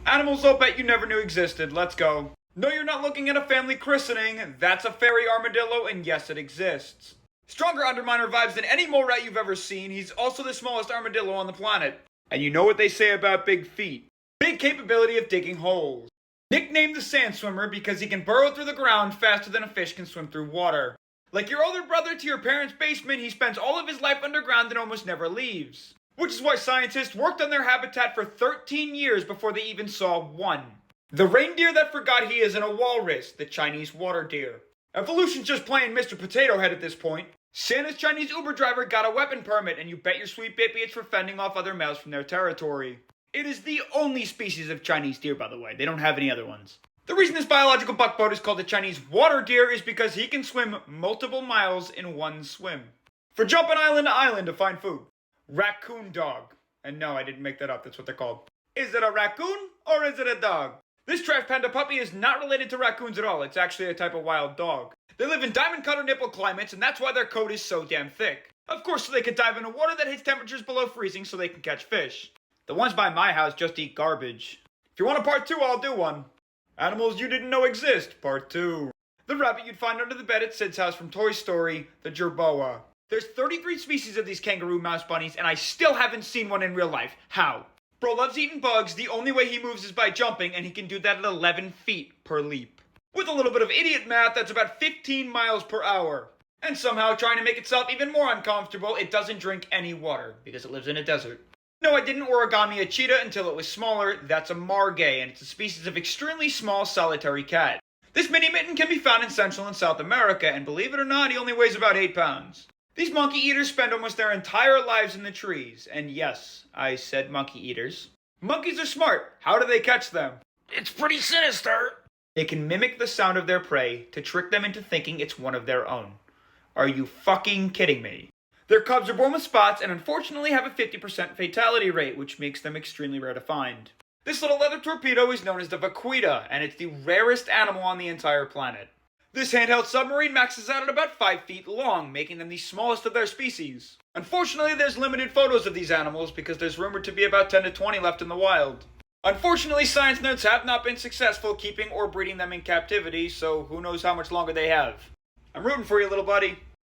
Animals I'll bet you never knew existed. Let's go. No, you're not looking at a family christening. That's a fairy armadillo, and yes, it exists. Stronger Underminer vibes than any mole rat you've ever seen. He's also the smallest armadillo on the planet. And you know what they say about big feet. Big capability of digging holes. Nicknamed the sand swimmer because he can burrow through the ground faster than a fish can swim through water. Like your older brother to your parents' basement, he spends all of his life underground and almost never leaves. Which is why scientists worked on their habitat for 13 years before they even saw one. The reindeer that forgot he isn't a walrus, the Chinese water deer. Evolution's just playing Mr. Potato Head at this point. Santa's Chinese Uber driver got a weapon permit, and you bet your sweet baby it's for fending off other males from their territory. It is the only species of Chinese deer, by the way. They don't have any other ones. The reason this biological buckboat is called the Chinese water deer is because he can swim multiple miles in one swim. For jumping island to island to find food. Raccoon dog. And no, I didn't make that up, that's what they're called. Is it a raccoon or is it a dog? This trash panda puppy is not related to raccoons at all. It's actually a type of wild dog. They live in diamond cutter nipple climates, and that's why their coat is so damn thick. Of course, so they can dive into water that hits temperatures below freezing so they can catch fish. The ones by my house just eat garbage. If you want a part 2, I'll do one. Animals you didn't know exist, part 2. The rabbit you'd find under the bed at Sid's house from Toy Story, the jerboa. There's 33 species of these kangaroo mouse bunnies, and I still haven't seen one in real life. How? Bro loves eating bugs, the only way he moves is by jumping, and he can do that at 11 feet per leap. With a little bit of idiot math, that's about 15 miles per hour. And somehow, trying to make itself even more uncomfortable, it doesn't drink any water, because it lives in a desert. No, I didn't origami a cheetah until it was smaller. That's a margay, and it's a species of extremely small solitary cat. This mini mitten can be found in Central and South America, and believe it or not, he only weighs about 8 pounds. These monkey eaters spend almost their entire lives in the trees, and yes, I said monkey eaters. Monkeys are smart. How do they catch them? It's pretty sinister. They can mimic the sound of their prey to trick them into thinking it's one of their own. Are you fucking kidding me? Their cubs are born with spots and unfortunately have a 50% fatality rate, which makes them extremely rare to find. This little leather torpedo is known as the vaquita, and it's the rarest animal on the entire planet. This handheld submarine maxes out at about 5 feet long, making them the smallest of their species. Unfortunately, there's limited photos of these animals because there's rumored to be about 10 to 20 left in the wild. Unfortunately, science nerds have not been successful keeping or breeding them in captivity, so who knows how much longer they have. I'm rooting for you, little buddy.